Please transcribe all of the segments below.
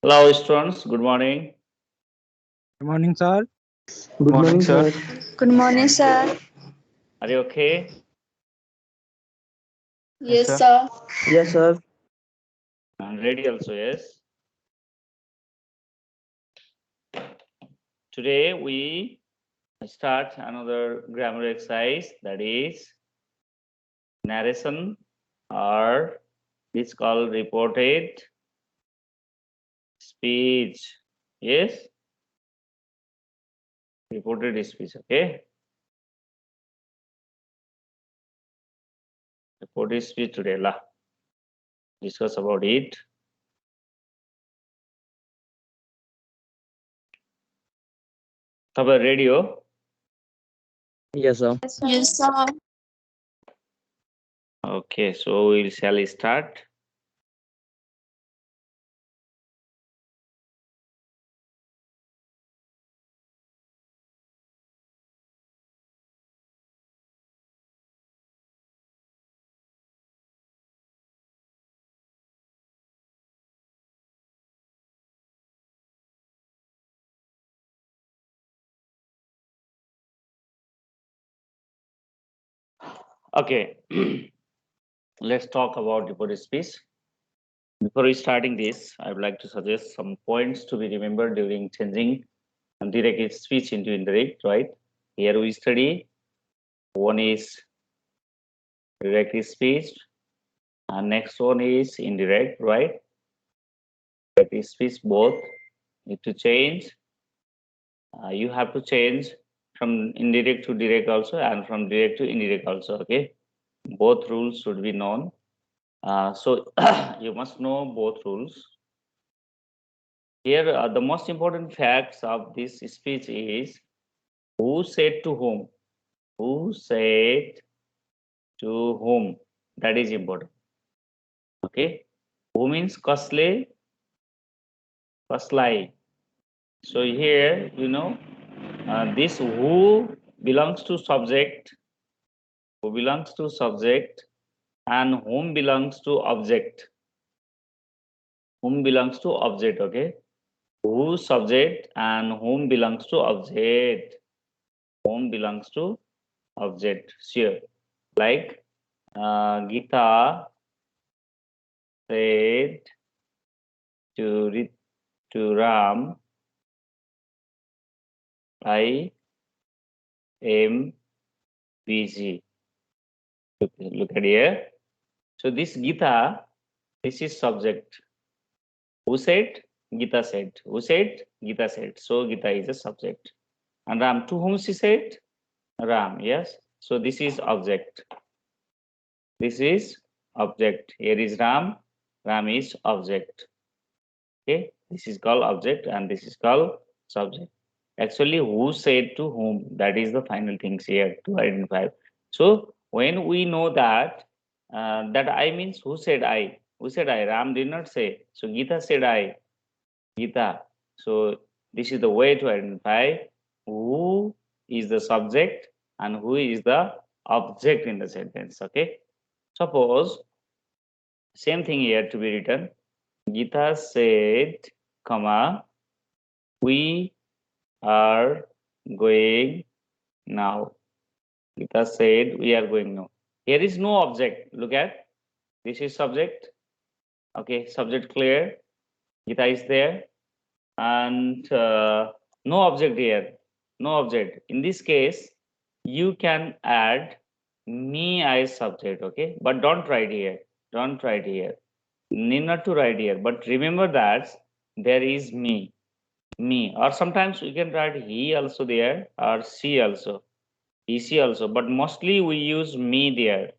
Hello, students. Good morning. Good morning, sir. Good Morning, morning, sir. sir. Good morning, sir. Are you okay? Yes, Yes, sir. sir. Yes, sir. I'm ready also, yes. Today we start another grammar exercise, that is narration, or it's called reported speech. Yes, reported speech, okay? Reported speech today, lah. Discuss about it. तपाईँ ready हो? Yes, sir. Yes, sir. Okay, so we shall start. Okay, let's talk about reported speech. Before we starting this, I would like to suggest some points to be remembered during changing direct speech into indirect, right? Here we study one is direct speech and next one is indirect, right? Direct speech both need to change. You have to change from indirect to direct also and from direct to indirect also, okay? Both rules should be known. So you must know both rules. Here, the most important facts of this speech is who said to whom? Who said to whom? That is important. Okay. Who means कसले, कसलाई. So here, this who belongs to subject, who belongs to subject, and whom belongs to object. Whom belongs to object, okay? Who subject and whom belongs to object. Whom belongs to object. Sure. Like Gita said to Ram, I am busy. Look at here. So this Gita, this is subject. Who said? Gita said. Who said? Gita said. So Gita is a subject. And Ram, to whom she said? Ram, yes. So this is object. This is object. Here is Ram. Ram is object. Okay. This is called object and this is called subject. Actually, who said to whom? That is the final things here to identify. So when we know that, that I means who said I? Who said I? Ram did not say. So Gita said I. Gita. So this is the way to identify who is the subject and who is the object in the sentence. Okay. Suppose same thing here to be written. Gita said, comma, we are going now. Gita said, we are going now. Here is no object. Look at this is subject. Okay, subject clear. Gita is there, and no object here. No object. In this case, you can add me as subject. Okay, but don't write here. Don't write here. Need not to write here. But remember that there is me, or sometimes we can write he also there or she also. EC also, but mostly we use me there.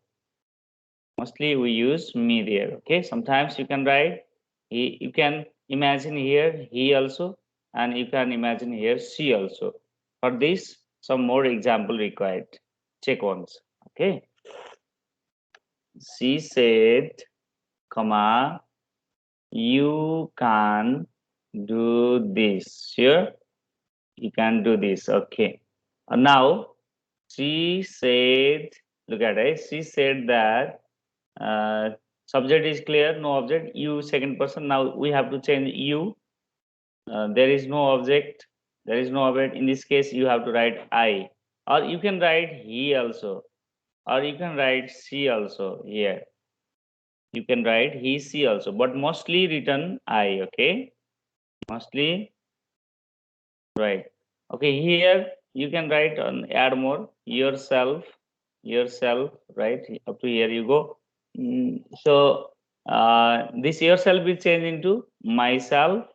Mostly we use me there. Okay, sometimes you can write he, you can imagine here he also, and you can imagine here she also. For this, some more example required. Check once. Okay, she said, comma, you can do this. Sure, you can do this. Okay. Now she said, look at it. She said that subject is clear, no object. You second person. Now we have to change you. there is no object. There is no object. In this case, you have to write I, or you can write he also, or you can write she also here. You can write he, she also, but mostly written I. Okay, mostly right. Okay, here you can write on add more yourself, right? Up to here you go. So this yourself is changed into myself,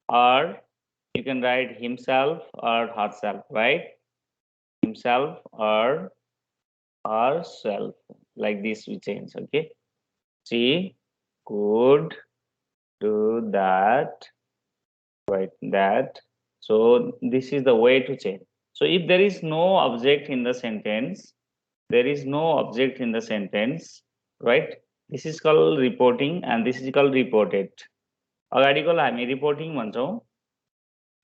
or you can write himself or herself, right? Himself or herself, like this we change. Okay, she could do that, right? That. So this is the way to change. So if there is no object in the sentence, right? This is called reporting and this is called reported. अगाडिको लाई हामी reporting भन्छौं.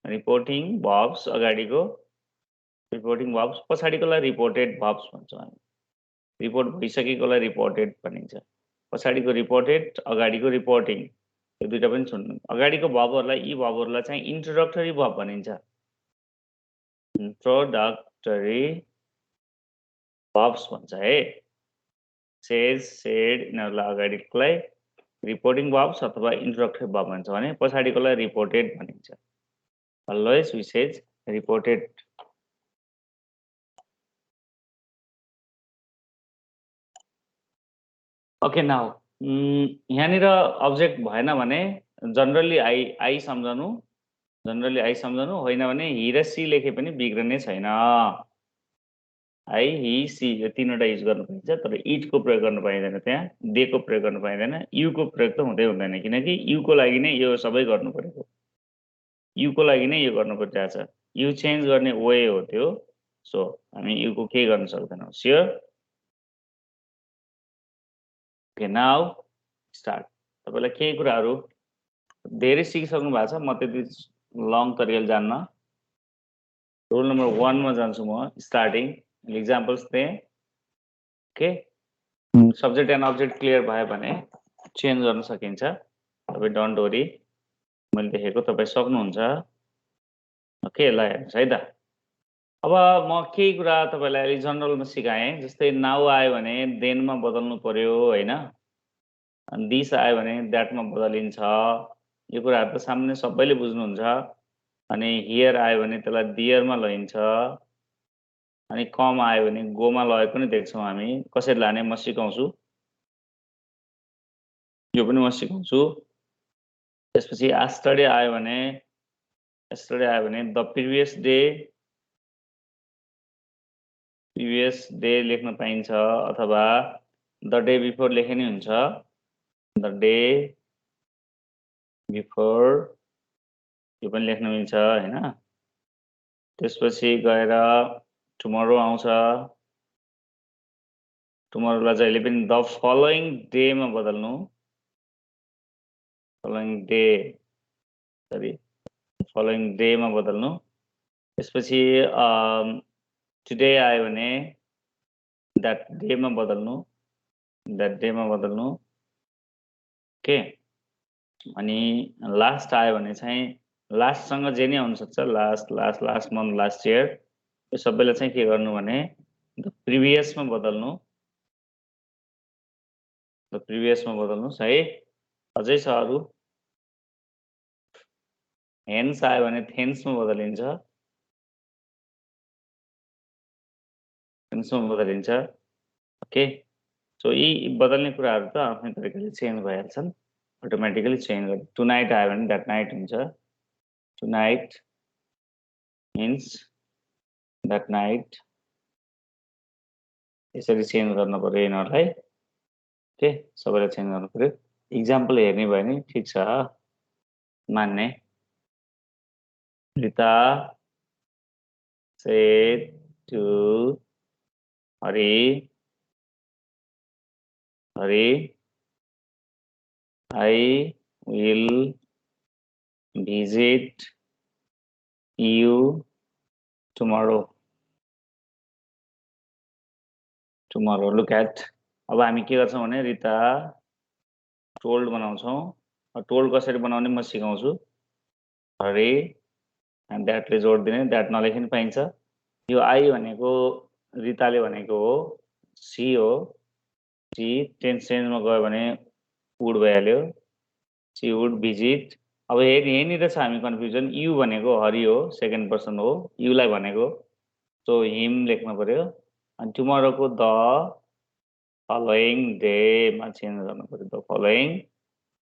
Reporting verbs अगाडिको reporting verbs, पछाडिकोलाई reported verbs भन्छौं हामी. Report भइसकेकोलाई reported भनिन्छ. पछाडिको reported, अगाडिको reporting. यो दुईटा पनि सुन्नु. अगाडिको भर्बहरुलाई यी भर्बहरुलाई चाहिँ इन्ट्रोडक्टरी भर्ब भनिन्छ. इन्ट्रोडक्टरी verbs भन्छ है. says, said यिनीहरुलाई अगाडिकोलाई रिपोर्टिङ verbs अथवा इन्ट्रोडक्टरी verb भन्छ भने पछाडिकोलाई रिपोर्टेड भनिन्छ. Always we say reported. Okay, now यहाँनिर अब्जेक्ट भएन भने जनरली आई सम्झनु, होइन भने ही र सी लेखे पनि बिग्रने छैन. आई, ही, सी यो तीनवटा युज गर्नु पाइन्छ, तर इट को प्रयोग गर्नु पाइँदैन. त्यहाँ दे को प्रयोग गर्नु पाइँदैन. यु को प्रयोग त हुँदै हुँदैन, किनकि यु को लागि नै यो सबै गर्नु परेको. यु को लागि नै यो गर्नु परिरहेछ. यु चेन्ज गर्ने वे हो त्यो. सो हामी यु को के गर्न सक्दैनौं. स्योर. Okay, now start. तपाईलाई केही कुराहरु धेरै सिकिसक्नु भएको छ. म त्यति लङ तरिकाले जान्न. रोल नम्बर 1 मा जान्छु म. Starting examples the. Okay, subject and object clear भयो भने चेन्ज गर्न सकिन्छ. तपाई डोन्ट वरी, मैले देखेको तपाई सक्नुहुन्छ. ओके, ल हेर्नुस् है त. अब म केही कुरा तपाईलाई अलि जनरलमा सिकाएँ. जस्तै नाउ आयो भने देन मा बदल्नु पर्यो हैन. अनि दिस आयो भने दैट मा बदलिन्छ. यो कुराहरु त सामान्य सबैले बुझ्नुहुन्छ. अनि हियर आयो भने त्यसलाई दियर मा लैन्छ. अनि कम आयो भने गो मा लगेको पनि देख्छौं हामी. कसरी लाने म सिकाउँछु. यो पनि म सिकाउँछु. त्यसपछि yesterday आयो भने द प्रिभियस डे लेख्न पाइन्छ, अथवा द डे बिफोर लेखे नि हुन्छ. द डे बिफोर यो पनि लेख्न मिल्छ हैन. त्यसपछि गएर टुमरो आउँछ. टुमरोलाई जहिले पनि द फलोइङ डे मा बदल्नु. फलोइङ डे मा बदल्नु. त्यसपछि टुडे आयो भने दैट डे मा बदल्नु. ओके, अनि लास्ट आयो भने चाहिँ लास्ट सँग जे नै हुन सक्छ. लास्ट मन्थ, लास्ट इयर, यो सबैलाई चाहिँ के गर्नु भने द प्रिभियस मा बदल्नु. है. अझै छ अरु. हेन्स आयो भने थेन्स मा बदलिन्छ. ओके, सो यी बदल्ने कुराहरु त आफ्नै तरिकाले चेन्ज भइहाल्छन्. अटोमेटिकली चेन्ज गर्नु. टुनाइट आयो भने दैट नाइट हुन्छ. Tonight means that night. यसरी चेन्ज गर्न पर्यो यिनीहरुलाई. ओके, सबैलाई चेन्ज गर्नु पर्यो. एक्जाम्पल हेर्ने भयो नि ठीक छ. मान्ने. Rita said to Hari, I will visit you tomorrow. Look at. अब हामी के गर्छौं भने रिता टोल्ड बनाउँछौं. टोल्ड कसरी बनाउने म सिकाउँछु. हरि एन्ड द्याटले जोड दिने द्याट नलेखि पनि पाइन्छ यो आई भनेको रिताले भनेको हो सी हो सी टेन्स चेन्जमा गयो भने वुड भइहाल्यो सी वुड भिजिट अब यहीँनिर छ हामी कन्फ्युजन यु भनेको हरि हो सेकेन्ड पर्सन हो युलाई भनेको सो हिम लेख्नु पर्यो अनि टुमरोको द फलोइङ डेमा चेन्ज गर्नु पर्यो द फलोइङ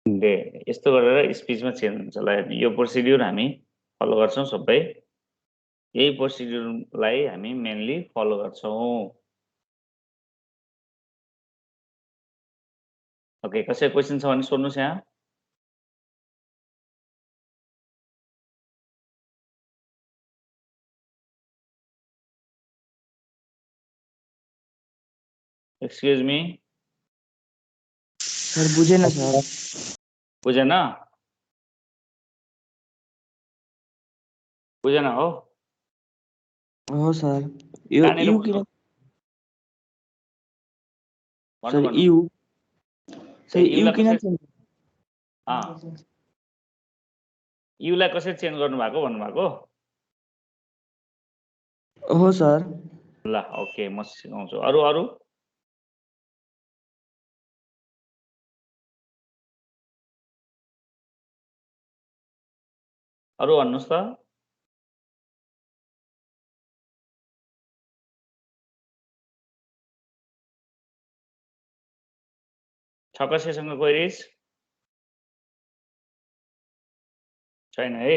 डे यस्तो गरेर स्पिचमा चेन्ज हुन्छ ल यो प्रोसिड्युर हामी फलो गर्छौँ सबै यही प्रोसिड्युरलाई हामी मेनली फलो गर्छौँ ओके कसै क्वेसन छ भने सोध्नुहोस् यहाँ एक्सक्यूज मी सर बुझेन सर बुझेन बुझेन हो हो सर यो कहाँनिर यु बुझ्नु? किन भन्नु सर भन्नु यु सर युलाई यु किन कसरी युलाई कसरी चेन्ज गर्नु भएको भन्नुभएको हो सर ल ओके म सिकाउँछु अरू अरू अरू भन्नुहोस् त छकसेसँग क्वेरिज छैन है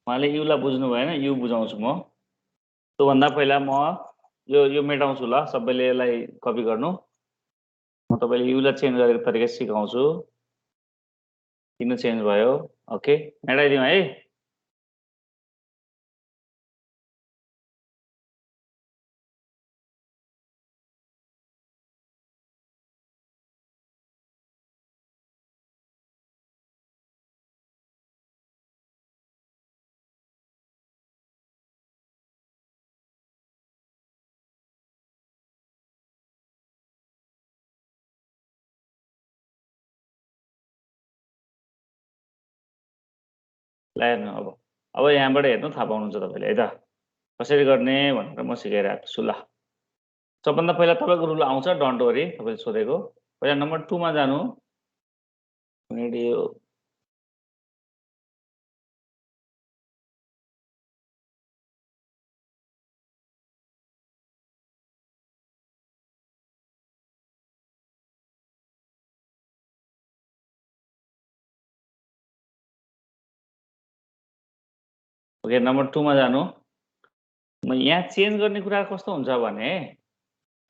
उहाँले युलाई बुझ्नु भएन यु बुझाउँछु म त्योभन्दा पहिला म यो मेटाउँछु ल सबैले यसलाई कपी गर्नु म तपाईँले युलाई चेन्ज गरेको तरिका सिकाउँछु किन चेन्ज भयो ओके मेटाइदिउँ है ल हेर्नु अब यहाँबाट हेर्नु थाहा पाउनुहुन्छ तपाईँले है त कसरी गर्ने भनेर म सिकाइरहेको छु ल सबभन्दा पहिला तपाईँको रुल आउँछ डोन्ट वरी तपाईँले सोधेको पहिला नम्बर 2 मा जानु ओके नम्बर 2 मा जानु म यहाँ चेन्ज गर्ने कुरा कस्तो हुन्छ भने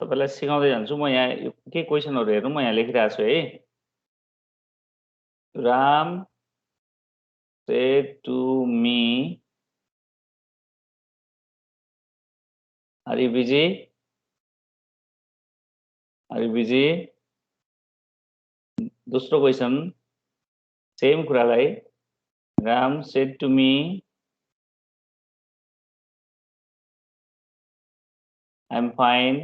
तपाईलाई सिकाउँदै जान्छु म यहाँ के क्वेशनहरु हेर्नु म यहाँ लेखिरहेको छु है Ram said to me are you busy दोस्रो क्वेशन सेम कुरालाई Ram said to me I'm fine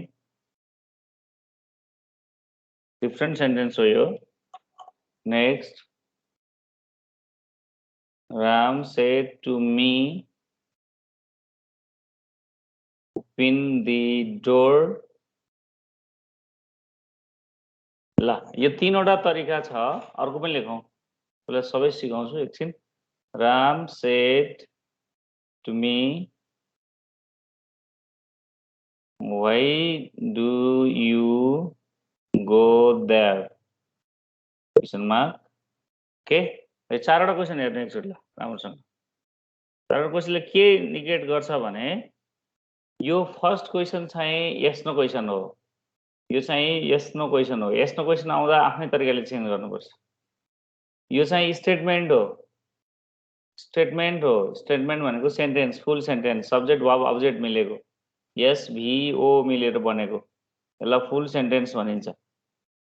different sentence हो यो next Ram said to me open the door ल यो तीनवटा तरिका छ अर्को पनि लेखौं त्यसलाई सबै सिकाउँछु एकछिन Ram said to me why do you go there question mark okay यो चारवटा क्वेशन हेर्नु एकचोटि ल राम्रोसँग चारवटा क्वेशनले के इंडिकेट गर्छ भने यो फर्स्ट क्वेशन चाहिँ यस नो क्वेशन हो यो चाहिँ यस नो क्वेशन हो यस नो क्वेशन आउँदा आफ्नै तरिकाले चेन्ज गर्नुपर्छ यो चाहिँ स्टेटमेन्ट हो स्टेटमेन्ट भनेको सेन्टेन्स फुल सेन्टेन्स सब्जेक्ट वर्ब अब्जेक्ट मिलेको यस भी ओ मिलेर बनेको यसलाई फुल सेन्टेन्स भनिन्छ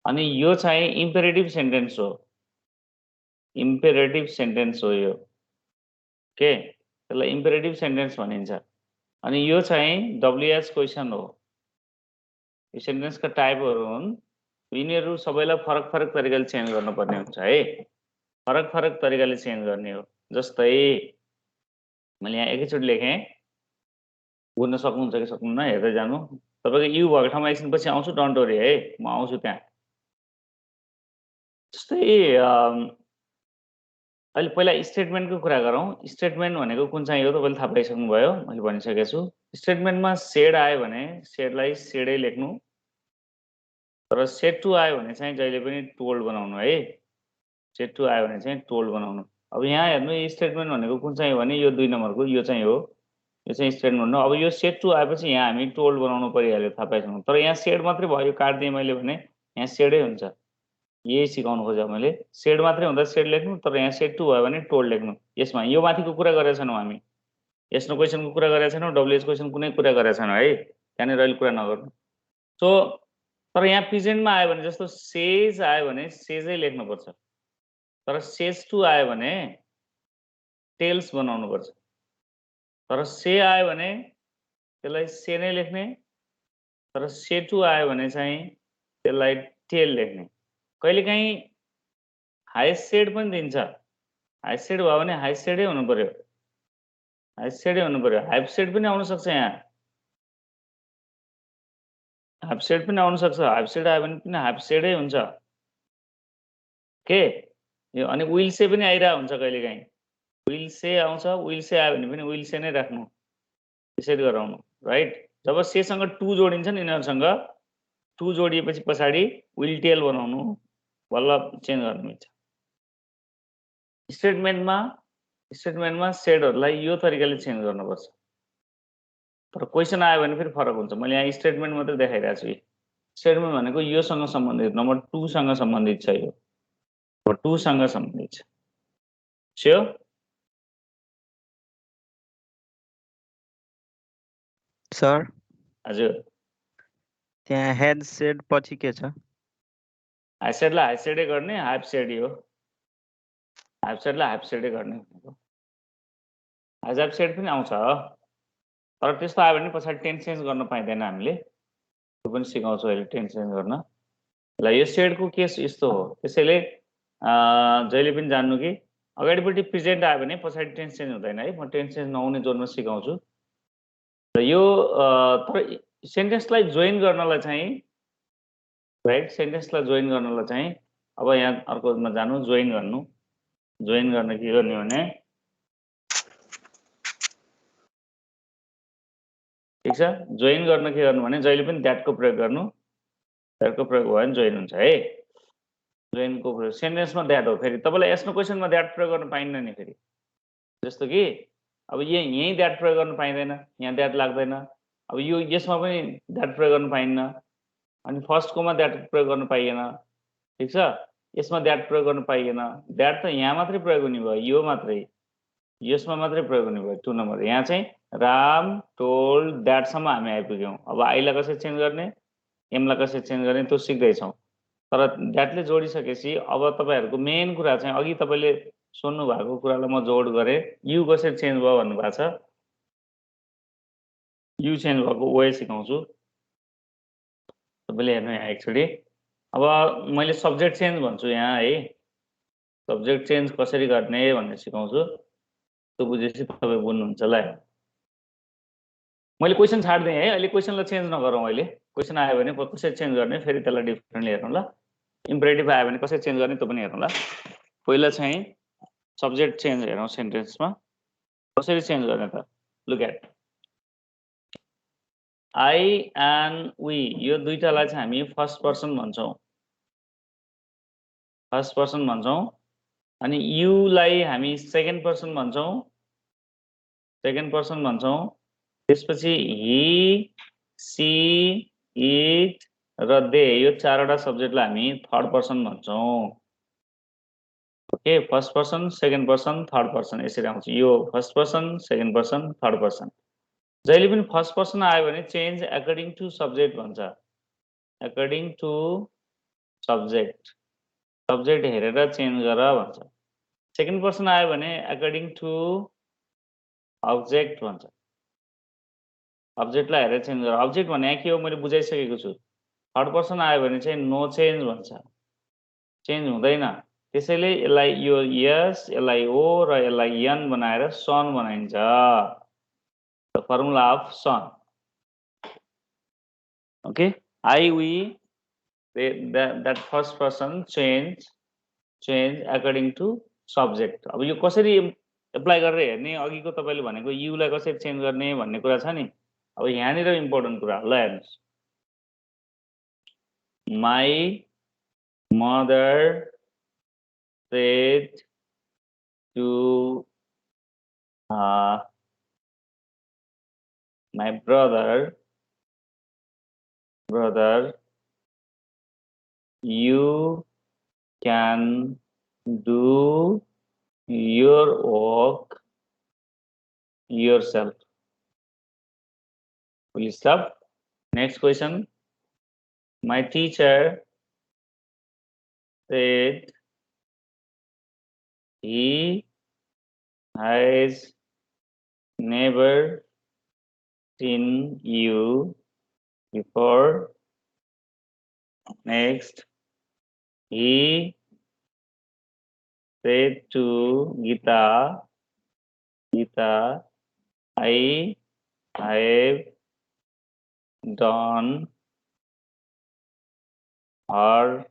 अनि यो चाहिँ इम्पेरेटिभ सेन्टेन्स हो यो के त्यसलाई इम्पेरेटिभ सेन्टेन्स भनिन्छ अनि यो चाहिँ डब्ल्युएच क्वेशन हो यो सेन्टेन्सका टाइपहरु हुन् यिनीहरु सबैलाई फरक फरक तरिकाले चेन्ज गर्नुपर्ने हुन्छ है फरक फरक तरिकाले चेन्ज गर्ने हो जस्तै मैले यहाँ एकैचोटि लेखेँ, बुझ्न सक्नुहुन्छ कि सक्नुहुन्न हेर्दै जानु। तपाईको यु भएको ठाउँमा एकछिनपछि आउँछु, डोन्ट वरी है, म आउँछु त्यहाँ। जस्तै अहिले पहिला स्टेटमेन्टको कुरा गरौँ। स्टेटमेन्ट भनेको कुन चाहिँ हो तपाईँले थाहा पाइसक्नुभयो, मैले भनिसकेको छु। स्टेटमेन्टमा सेड आयो भने सेडलाई सेडै लेख्नु, तर सेड टु आयो भने चाहिँ जहिले पनि टोल्ड बनाउनु है। सेड टु आयो भने चाहिँ टोल्ड बनाउनु। अब यहाँ हेर्नु, यो स्टेटमेन्ट भनेको कुन चाहिँ हो भने यो 2 नम्बरको यो चाहिँ हो, यो चाहिँ स्टेटमेन्ट हो। अब यो सेड टु आएपछि यहाँ हामी टोल्ड बनाउनु परिहाल्यो, थाहा पाइसक्नु। तर यहाँ सेड मात्रै भयो, यो काट्दिएँ मैले भने यहाँ सेडै हुन्छ। यही सिकाउनु खोजेँ मैले। सेड मात्रै हुँदा सेड लेख्नु, तर यहाँ सेड टु भयो भने टोल्ड लेख्नु। यसमा यो माथिको कुरा गरेका छैनौँ हामी, यस नो क्वेसनको कुरा गरेका छैनौँ, डब्लुएच क्वेसन कुनै कुरा गरेका छैनौँ है, त्यहाँनिर अहिले कुरा नगर्नु। सो तर यहाँ प्रेजेन्टमा आयो भने जस्तो सेज आयो भने सेजै लेख्नुपर्छ, तर सेज टु आयो भने टेल्स बनाउनुपर्छ। तर से आयो भने त्यसलाई से नै लेख्ने, तर से टु आयो भने चाहिँ त्यसलाई टेल लेख्ने। कहिलेकाहीँ हाइस्ट सेड पनि दिन्छ, हाइस्ट सेड भयो भने हाइस्ट सेडै हुनु पर्यो, हाइस्ट सेडै हुनु पर्यो। हाइफ सेड पनि आउन सक्छ, यहाँ हाफ सेड पनि आउन सक्छ, हाफ सेड आयो भने पनि हाफ सेडै हुन्छ के। यो अनि विल से पनि आइरहेको हुन्छ कहिलेकाहीँ, विल से आउँछ, विल से आयो भने पनि विल से नै राख्नु, त्यसरी गराउनु राइट। जब सेसँग टु जोडिन्छ नि, यिनीहरूसँग टु जोडिएपछि पछाडि विल टेल बनाउनु, बल्ल चेन्ज गर्नु मिल्छ। स्टेटमेन्टमा सेडहरूलाई यो तरिकाले चेन्ज गर्नुपर्छ। तर क्वेसन आयो भने फेरि फरक हुन्छ। मैले यहाँ स्टेटमेन्ट मात्रै देखाइरहेको छु। स्टेटमेन्ट भनेको योसँग सम्बन्धित, नम्बर 2 सँग सम्बन्धित छ, यो नम्बर 2 सँग सम्बन्धित छ। स्योर? सर हजुर, त्यहाँ हेड सेड पछि के छ? हाफ सेडलाई हाफ सेडै गर्ने, हाफ सेड हो, हाफ सेडलाई हाफ सेडै गर्ने। हाफ सेड पनि आउँछ, तर त्यस्तो आयो भने पछाडि टेन्स चेन्ज गर्न पाइँदैन हामीले, त्यो पनि सिकाउँछु अहिले टेन्स चेन्ज गर्न। ल यो सेडको केस यस्तो हो, त्यसैले जहिले पनि जान्नु कि अगाडिपट्टि प्रेजेन्ट आयो भने पछाडि टेन्स चेन्ज हुँदैन है। म टेन्स चेन्ज नहुने जोड्न सिकाउँछु। र यो तर सेन्टेन्सलाई जोइन गर्नलाई चाहिँ राइट, सेन्टेन्सलाई जोइन गर्नलाई चाहिँ अब यहाँ अर्कोमा जानु, जोइन गर्नु। जोइन गर्न के गर्ने भने ठिक छ, जोइन गर्न के गर्नु भने जहिले पनि द्याटको प्रयोग गर्नु, द्याटको प्रयोग भयो भने जोइन हुन्छ है। जोइनको प्रयोग सेन्टेन्समा द्याट हो, फेरि तपाईँलाई यसमा क्वेसनमा द्याट प्रयोग गर्न पाइन्न नि फेरि। जस्तो कि अब यहीँ द्याट प्रयोग गर्न पाइँदैन, यहाँ द्याट लाग्दैन। अब यो यसमा पनि द्याट प्रयोग गर्न पाइन्न, अनि फर्स्टकोमा द्याट प्रयोग गर्न पाइएन, ठिक छ। यसमा द्याट प्रयोग गर्न पाइएन, द्याट त यहाँ मात्रै प्रयोग हुने भयो, यो मात्रै, यसमा मात्रै प्रयोग हुने भयो 2 नम्बर। यहाँ चाहिँ राम टोल्ड द्याटसम्म हामी आइपुग्यौँ। अब आईलाई कसरी चेन्ज गर्ने, एमलाई कसरी चेन्ज गर्ने त्यो सिक्दैछौँ। तर द्याटले जोडिसकेपछि अब तपाईँहरूको मेन कुरा चाहिँ अघि तपाईँले सोध्नु भएको कुरालाई म जोड गरेँ, यु कसरी चेन्ज भयो भन्नुभएको छ। यु चेन्ज भएको वे सिकाउँछु, तपाईँले हेर्नु यहाँ एकचोटि। अब मैले सब्जेक्ट चेन्ज भन्छु यहाँ है, सब्जेक्ट चेन्ज कसरी गर्ने भन्ने सिकाउँछु, त्यो बुझेपछि तपाईँ बुझ्नुहुन्छ ल। मैले क्वेसन छाड्दिएँ है, अहिले क्वेसनलाई चेन्ज नगरौँ। अहिले क्वेसन आयो भने कसरी चेन्ज गर्ने फेरि त्यसलाई डिफ्रेन्टली हेर्नु ल। इम्परेटिभ आयो भने कसरी चेन्ज गर्ने त्यो पनि हेर्नु ल। पहिला चाहिँ सब्जेक्ट चेन्ज हेरौँ, सेन्टेन्समा कसरी चेन्ज गर्ने त। Look at I and we, यो दुईटालाई चाहिँ हामी फर्स्ट पर्सन भन्छौँ, फर्स्ट पर्सन भन्छौँ। अनि युलाई हामी सेकेन्ड पर्सन भन्छौँ, सेकेन्ड पर्सन भन्छौँ। त्यसपछि हि, सी, इट र दे, यो 4वटा सब्जेक्टलाई हामी थर्ड पर्सन भन्छौँ। Okay, first person, second person, third person यसरी आउँछ। यो first person, second person, third person. जहिले पनि फर्स्ट पर्सन आयो भने चेन्ज अकर्डिङ टु सब्जेक्ट भन्छ, अकर्डिङ टु सब्जेक्ट, सब्जेक्ट हेरेर चेन्ज गर भन्छ। सेकेन्ड पर्सन आयो भने अकर्डिङ टु अब्जेक्ट भन्छ, अब्जेक्टलाई हेरेर चेन्ज गर। अब्जेक्ट भने के हो मैले बुझाइसकेको छु। थर्ड पर्सन आयो भने चाहिँ नो चेन्ज भन्छ, चेन्ज हुँदैन। त्यसैले यसलाई यो यस, यसलाई ओ र यसलाई यन बनाएर सन बनाइन्छ। The formula of son. Okay, I, we, that first person change according to subject. अब यो कसरी एप्लाई गरेर हेर्ने, अघिको तपाईले भनेको यु लाई कसरी चेन्ज गर्ने भन्ने कुरा छ नि। अब यहाँनिर इम्पोर्टेन्ट कुरा ल हेर्नुस्। My mother said to my brother, you can do your work yourself. Will you stop? Next question. My teacher said he has never seen you before. Next, he said to Gita, I have done her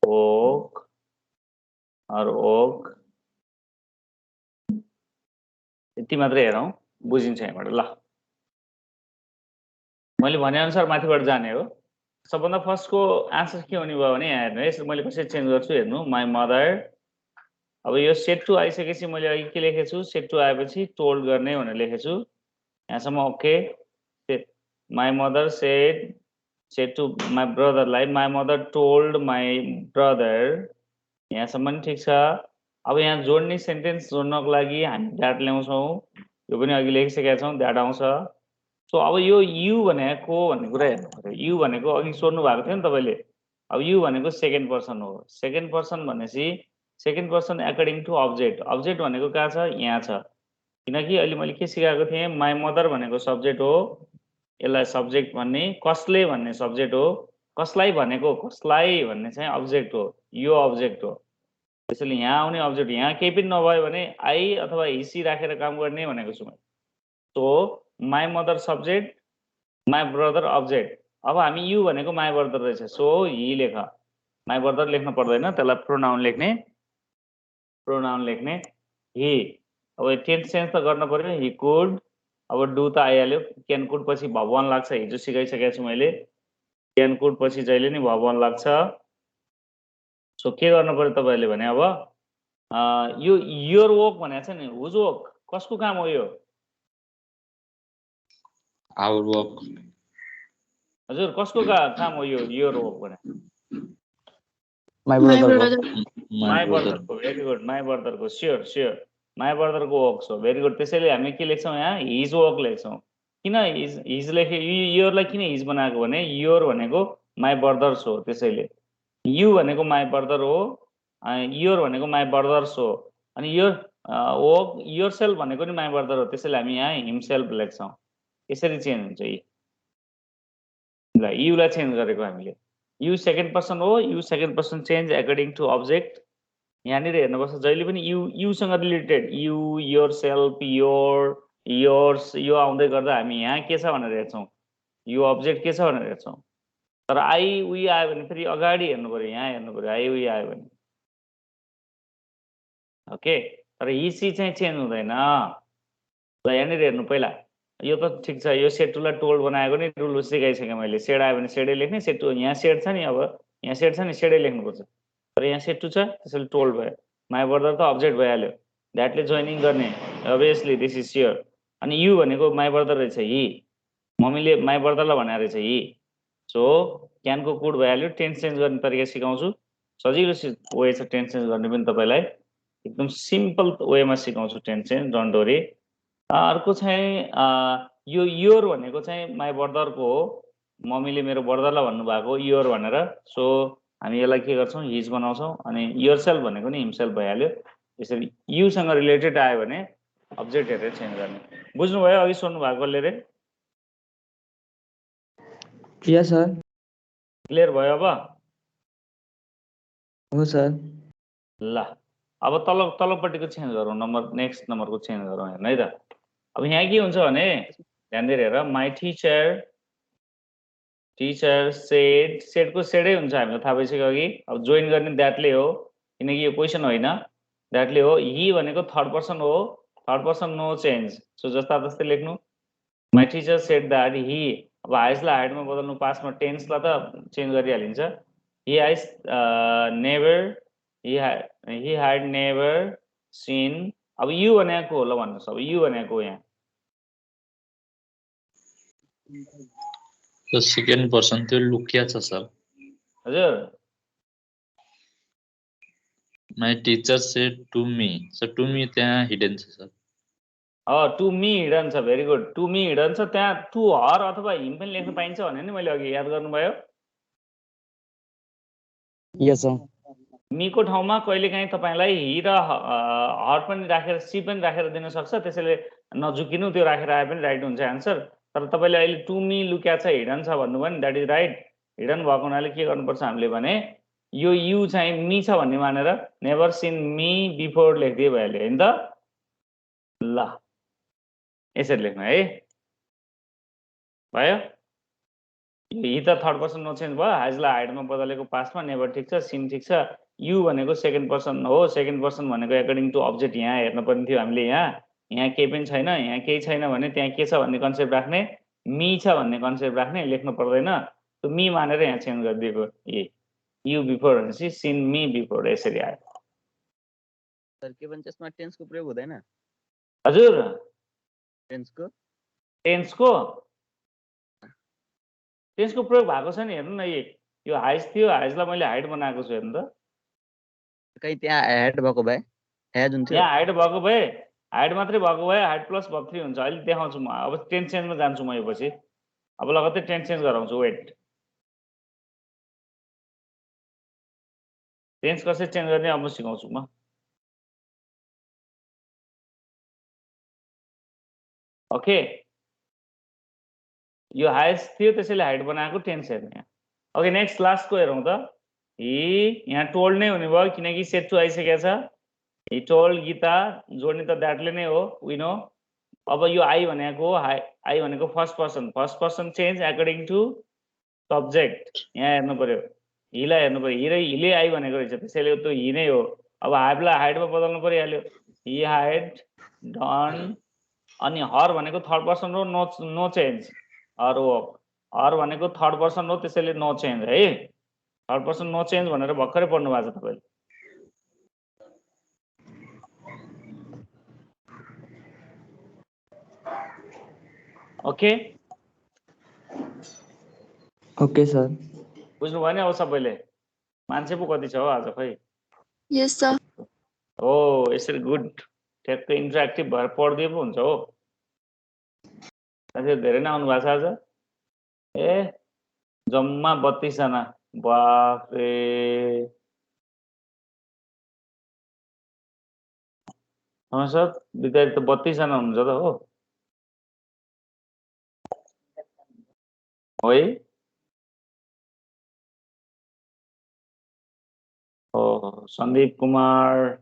work. यति मात्रै हेरौँ, बुझिन्छ यहाँबाट। ल मैले भने अनुसार माथिबाट जाने हो। सबभन्दा फर्स्टको आन्सर के हुने भयो भने यहाँ हेर्नुहोस्, मैले कसरी चेन्ज गर्छु हेर्नु। माई मदर, अब यो सेट टु आइसकेपछि मैले अघि के लेखेछु, सेट टु आएपछि टोल्ड गर्ने भनेर लेखेछु। यहाँसम्म okay. My mother said to my ब्रदरलाई, my mother told my brother, यहाँसम्म नि ठिक छ। अब यहाँ जोड्ने सेन्टेन्स जोड्नको लागि हामी द्याट ल्याउँछौँ, यो पनि अघि लेखिसकेका छौँ, द्याट आउँछ। सो अब यो यु भनेको भन्ने कुरा हेर्नु पर्यो। यु भनेको अघि सोध्नु भएको थियो नि तपाईँले। अब यु भनेको सेकेन्ड पर्सन हो। सेकेन्ड पर्सन भनेपछि second person according to object. Object भनेको कहाँ छ, यहाँ छ। किनकि अहिले मैले के सिकाएको थिएँ, माई मदर भनेको सब्जेक्ट हो, यसलाई सब्जेक्ट भन्ने, कसले भन्ने सब्जेक्ट हो, कसलाई भनेको, कसलाई भन्ने चाहिँ अब्जेक्ट हो, यो अब्जेक्ट हो। त्यसैले यहाँ आउने अब्जेक्ट, यहाँ केही पनि नभयो भने आई अथवा हिसी राखेर काम गर्ने भनेको छु मैले। So my mother subject, my brother object. अब हामी यु भनेको माई ब्रदर रहेछ, सो हि लेख। माई ब्रदर लेख्न पर्दैन, त्यसलाई प्रोनाउन लेख्ने हि। अब टेन्स चेन्ज त गर्न पर्यो, हि कुड। अब डु त आइहाल्यो, क्यान कुड पछि भवन लाग्छ, हिजो सिकाइसकेको छु मैले। क्यान कुड पछि जहिले नि भवन लाग्छ। सो के गर्नु पर्यो तपाईहरुले भने अब यो योर वर्क भनेको छ नि, हुज वर्क, कसको काम हो यो? Our work. हजुर, कसको काम हो यो योर वर्क भने? माई ब्रदर को। भेरी गुड, माई ब्रदर को। स्योर माई ब्रदर को वर्क हो। Very good. त्यसैले हामी के लेख्छौँ यहाँ, हिज वर्क लेख्छौँ। किन हिज लेखे, योरलाई किन हिज बनाएको भने योर भनेको माई ब्रदर्स हो। त्यसैले यु भनेको माई ब्रदर हो, योर भनेको माई ब्रदर्स हो, अनि योर वर्क योर सेल्फ भनेको नि माई ब्रदर हो। त्यसैले हामी यहाँ हिमसेल्फ लेख्छौँ। यसरी चेन्ज हुन्छ यी। ल युलाई चेन्ज गरेको हामीले। यु सेकेन्ड पर्सन हो, you second person change according to object. यहाँनिर हेर्नुपर्छ, जहिले पनि युसँग related you, yourself, yours यो आउँदै गर्दा हामी यहाँ के छ भनेर हेर्छौँ, यो अब्जेक्ट के छ भनेर हेर्छौँ। तर आई वी आयो भने फेरि अगाडि हेर्नु पर्यो, यहाँ हेर्नु पर्यो आई वी आयो भने। ओके, तर हिसी चाहिँ चेन्ज हुँदैन। ल यहाँनिर हेर्नु, पहिला यो त ठिक छ, यो सेट टुलाई टोल्ड बनाएको नि रुल सिकाइसकेँ मैले। सेड आयो भने सेडै लेख्ने, सेट टु यहाँ सेड छ नि, अब यहाँ सेड छ नि, सेडै लेख्नुपर्छ। तर यहाँ सेट टु छ, त्यसैले टोल्ड भयो। माई ब्रदर त अब्जेक्ट भइहाल्यो, द्याटले जोइनिङ गर्ने, अभियसली दिस इज स्योर। अनि यु भनेको माई ब्रदर रहेछ, हि। मम्मीले माई ब्रदरलाई भनेको रहेछ हि। सो क्यानको कुड भइहाल्यो। टेन्स चेन्ज गर्ने तरिका सिकाउँछु, सजिलो वे छ टेन्स चेन्ज गर्ने पनि। तपाईँलाई एकदम सिम्पल वेमा सिकाउँछु टेन्स चेन्ज, डोन्ट वरी। अर्को चाहिँ यो योर भनेको चाहिँ माई ब्रदरको हो, मम्मीले मेरो ब्रदरलाई भन्नुभएको योर भनेर। सो हामी यसलाई के गर्छौँ, हिज बनाउँछौँ। अनि योर सेल्फ भनेको नि हिमसेल्फ भइहाल्यो। यसरी युसँग रिलेटेड आयो भने अब्जेक्ट हेरेर चेन्ज गर्ने। बुझ्नुभयो अघि सोध्नु भएकोले रे? यस सर। क्लियर भयो अब? हो सर। ल अब तलपट्टिको चेन्ज गरौँ, नम्बर नेक्स्ट नम्बरको चेन्ज गरौँ हेर्नु है त। अब यहाँ के हुन्छ भने ध्यान दिएर हेर, माई टिचर सेडको सेडै हुन्छ, हामीलाई थाहा भइसक्यो अघि। अब जोइन गर्ने द्याटले हो, किनकि यो क्वेसन होइन, द्याटले हो। हि भनेको थर्ड पर्सन हो, third person no change, so जस्ता तस्तै लेख्नु। My teacher said that he, अब हाइजलाई हाइडमा बदल्नु, पास्टमा टेन्सलाई त चेन्ज गरिहालिन्छ। He has never, he had never seen. अब यु भनेको हो ल भन्नुहोस्, अब यु भनेको यहाँ तो सेकेन्ड पर्सन त्यो लुकिया छ सर। हजुर। My teacher said to me, sir to me त्यहाँ हिडन छ सर। टु मी हिडन छ, very good. To me hidden छ, त्यहाँ टु हर अथवा हिम पनि लेख्न पाइन्छ भने नि मैले अघि, याद गर्नुभयो? यस सर। मीको ठाउँमा कहिलेकाहीँ तपाईँलाई हि र हर पनि राखेर सी पनि राखेर दिन सक्छ, त्यसैले नझुकिनु, त्यो राखेर आए पनि राइट हुन्छ एन्सर। तर तपाईँले अहिले टु मी लुक्या छ, हिडन छ भन्नुभयो नि, द्याट इज राइट। हिडन भएको हुनाले के गर्नुपर्छ हामीले भने, यो यु चाहिँ मी छ भन्ने मानेर नेभर सिन मी बिफोर लेखिदिए भइहाल्यो होइन त। ल यसरी लेख्नु है, भयो। हि त थर्ड पर्सन नो चेन्ज भयो, हाइजलाई हाइडमा बदलेको पास्टमा, नेभर ठिक छ, सिन ठिक छ। यु भनेको सेकेन्ड पर्सन हो, सेकेन्ड पर्सन भनेको एकोर्डिङ टु अब्जेक्ट यहाँ हेर्नु पर्ने थियो हामीले। यहाँ केही पनि छैन, यहाँ केही छैन भने त्यहाँ के छ भन्ने कन्सेप्ट राख्ने, मी छ भन्ने कन्सेप्ट राख्ने, लेख्नु पर्दैन। त्यो मी मानेर यहाँ चेन्ज गरिदिएको, ए यु बिफोर भनेपछि सिन मी बिफोर, यसरी आयो। सर के भन्छ यसमा टेन्सको प्रयोग हुँदैन? हजुर, टेन्सको टेन्सको प्रयोग भएको छ नि, हेर्नु न, यो हाइज थियो, हाइजलाई मैले हाइड बनाएको छु, हेर्नु त। कहीँ त्यहाँ हेड भएको भए, हेड हुन्थ्यो। यहाँ हाइड भएको भए, हाइड मात्रै भएको भए हाइड प्लस भर्ब 3 हुन्छ। अहिले देखाउँछु म, अब टेन्स चेन्जमा जान्छु म यो पछि। अब लगत्तै टेन्स चेन्ज गराउँछु, वेट। टेन्स कसरी चेन्ज गर्ने अब सिकाउँछु म। ओके, यो हाइज थियो त्यसैले हाइड बनाएको, टेन्स हेर्ने। ओके, नेक्स्ट लास्टको हेरौँ त। हि यहाँ टोल्ड नै हुने भयो, किनकि सेट टु आइसकेको छ। हि टोल्ड गीता, जोड्ने त द्याटले नै हो, वी नो। अब यो आई भनेको, आई भनेको first person change according to subject. यहाँ हेर्नु पर्यो, हिलाई हेर्नु पर्यो, हि र हिले आई भनेको रहेछ, त्यसैले त्यो हि नै हो। अब हाइडलाई हाइडमा बदल्नु परिहाल्यो, हि हाइड डन। अनि हर भनेको थर्ड पर्सन हो, नो चेन्ज, हर हो। हर भनेको थर्ड पर्सन हो, त्यसैले नो चेन्ज है। थर्ड पर्सन नो चेन्ज भनेर भर्खरै पढ्नु भएको छ तपाईँले। Okay, okay sir. बुझ्नुभयो नि अब सबैले? मान्छे पो कति छ हो आज खै? यस सर। हो, यसरी गुड, ठ्याक्कै इन्टरेक्टिभ भएर पढ्दै पो हुन्छ हो। साथीहरू धेरै नै आउनु भएको छ आज। ए जम्मा 32 जना, बाफरे। सर विद्यार्थी त 32 जना हुनुहुन्छ त हो है? ओ सन्दीप कुमार,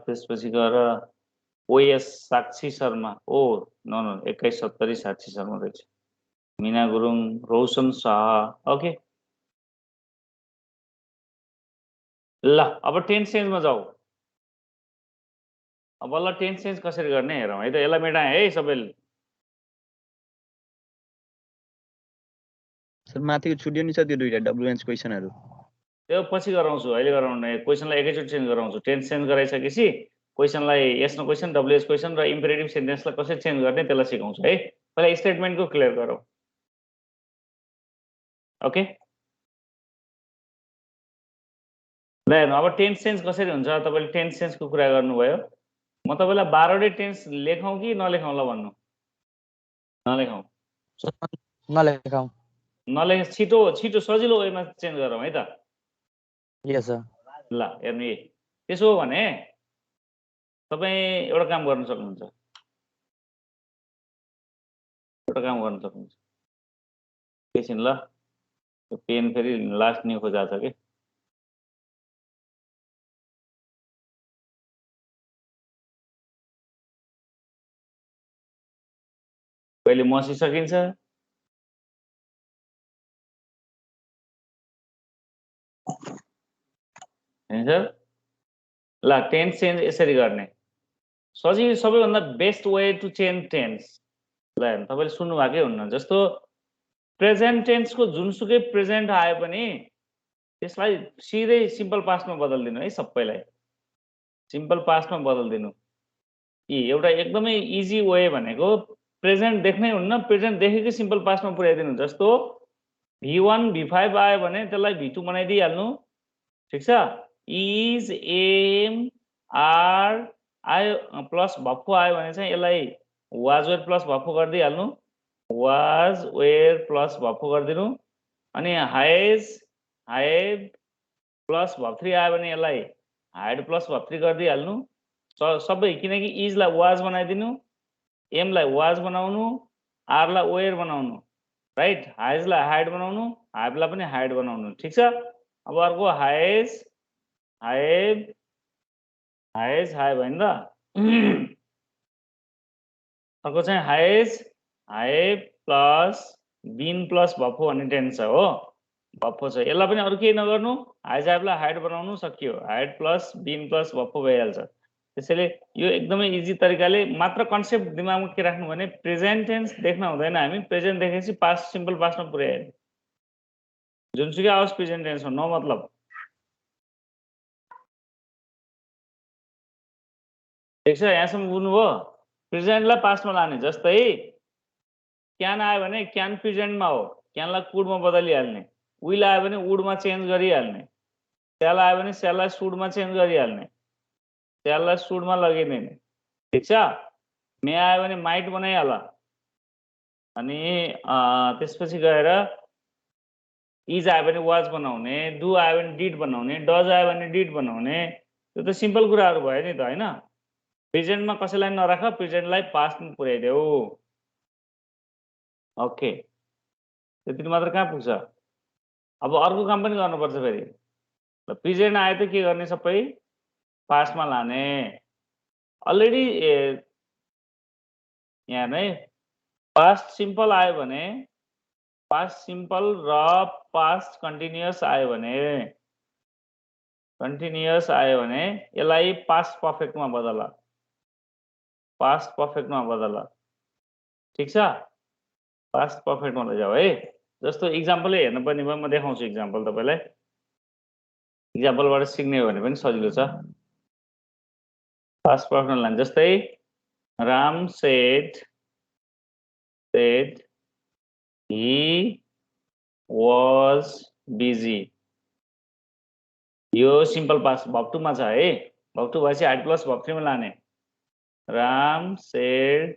त्यसपछि गएर ओएस साक्षी शर्मा, ओ नो 2170 साक्षी शर्मा रहेछ। मीना गुरुङ, रोशन शाह, ओके। ल अब टेन्स चेन्जमा जाऊ। अब ल टेन्स चेन्ज कसरी गर्ने हेरौँ है त। यसलाई मेटाएँ है सबैले। सर माथिको छुट्यो नि छ त्यो दुईटा डब्लुएच क्वेसनहरु। त्यो पछि गराउँछु, अहिले गराउनु। क्वेसनलाई एकैचोटि चेन्ज गराउँछु। टेन्स चेन्ज गराइसकेपछि क्वेसनलाई यस नो क्वेसन, डब्लुएच क्वेसन र इम्पेरेटिभ सेन्टेन्सलाई कसरी चेन्ज गर्ने त्यसलाई सिकाउँछु है। पहिला स्टेटमेन्टको क्लियर गरौँ, ओके? ल हेर्नु, अब टेन्स चेन्ज कसरी हुन्छ। तपाईँले टेन्स चेन्जको कुरा गर्नुभयो, म तपाईँलाई 12वटै टेन्स लेखौँ कि नलेखौँ ल भन्नु? नलेखौँ, नलेख, छिटो सजिलो वेमा चेन्ज गरौँ है त। यस सर। ल हेर्नु, त्यसो हो भने तपाईँ एउटा काम गर्न सक्नुहुन्छ, एकैछिन ल, पेन फेरि लास्ट न्यू खोजा छ कि। कहिले मसी सकिन्छ हैन सर ल टेन्स चेन्ज यसरी गर्ने सजिलो सबैभन्दा best way to change tense ल तपाईले सुन्नु भएकै हुन्न जस्तो प्रेजेन्ट टेन्सको जुनसुकै प्रेजेन्ट आए पनि त्यसलाई सिधै सिम्पल पास्टमा बदल्दिनु है सबैलाई सिम्पल पास्टमा बदल्दिनु एउटा एकदमै इजी वे भनेको प्रेजेन्ट देख्नै हुन्न प्रेजेन्ट देखेकै सिम्पल पास्टमा पुर्याइदिनु जस्तो v1 v5 आयो भने त्यसलाई v2 बनाइदिइहाल्नु ठीक छ इज एम आर आयो प्लस भक्कु आयो भने चाहिँ यसलाई वाज वेयर प्लस भक्कु गरिदिइहाल्नु वाज वेयर प्लस भक्कु गरिदिनु अनि हाइज हाइड प्लस भर्ब3 आयो भने यसलाई हाइड प्लस भर्ब3 गरिदिइहाल्नु सबै किनकि इजलाई वाज बनाइदिनु एमलाई वाज बनाउनु आरलाई वेयर बनाउनु राइट हाइजलाई हाइड बनाउनु हाइडलाई पनि हाइड बनाउनु ठीक छ अब अर्को हाइज हाइब हाइज हाइब होइन त अर्को चाहिँ highs HYBE plus been plus भप्पो भन्ने टेन्स छ हो भप्पो छ यसलाई पनि अरू केही नगर्नु हाइज हाइबलाई हाइड बनाउनु सकियो हाइड प्लस बिन प्लस भप्पो भइहाल्छ त्यसैले यो एकदमै इजी तरिकाले मात्र कन्सेप्ट दिमागमा के राख्नु भने प्रेजेन्ट टेन्स देख्न हुँदैन हामी प्रेजेन्ट देखेपछि पास्ट सिम्पल पास्टमा पुर्याइहाल्यो जुनसुकै आओस् प्रेजेन्ट टेन्समा नो मतलब ठीक छ यहाँसम्म बुझ्नुभयो प्रेजेन्टलाई पास्टमा लाने जस्तै क्यान आयो भने क्यान प्रेजेन्टमा हो क्यानलाई कुडमा बदलिहाल्ने विल आयो भने वुडमा चेन्ज गरिहाल्ने स्याल आयो भने स्याललाई सुडमा चेन्ज गरिहाल्ने स्याललाई सुडमा लगिदिने ठिक छ मे आयो भने माइट बनाइहाल अनि त्यसपछि गएर इज आयो भने वाज बनाउने डु आयो भने डिड बनाउने डज आयो भने डिड बनाउने त्यो त सिम्पल कुराहरू भयो नि त होइन प्रेजेन्टमा कसैलाई नराख प्रेजेन्टलाई पास्टमा पुर्याइदेऊ ओके त्यति मात्र कहाँ पुग्छ अब अर्को काम पनि गर्नुपर्छ फेरि ल प्रेजेन्ट आयो त के गर्ने सबै पास्टमा लाने अलरेडी यहाँ नै पास्ट सिम्पल आयो भने पास्ट सिम्पल र पास्ट कन्टिन्युअस आयो भने यसलाई पास्ट पर्फेक्टमा बदल पास्ट पर्फेक्टमा बदल ठिक छ पास्ट पर्फेक्टमा लैजाऊ है जस्तो इक्जाम्पलै हेर्नुपर्ने भयो म देखाउँछु इक्जाम्पल तपाईँलाई इक्जाम्पलबाट सिक्ने हो भने पनि सजिलो छ पास्ट पर्फेक्टमा लाने जस्तै Ram shed he was busy यो सिम्पल पास्ट भर्ब 2 मा छ है भर्ब 2 भएपछि हाइड प्लस भर्ब 3 मा लाने Ram said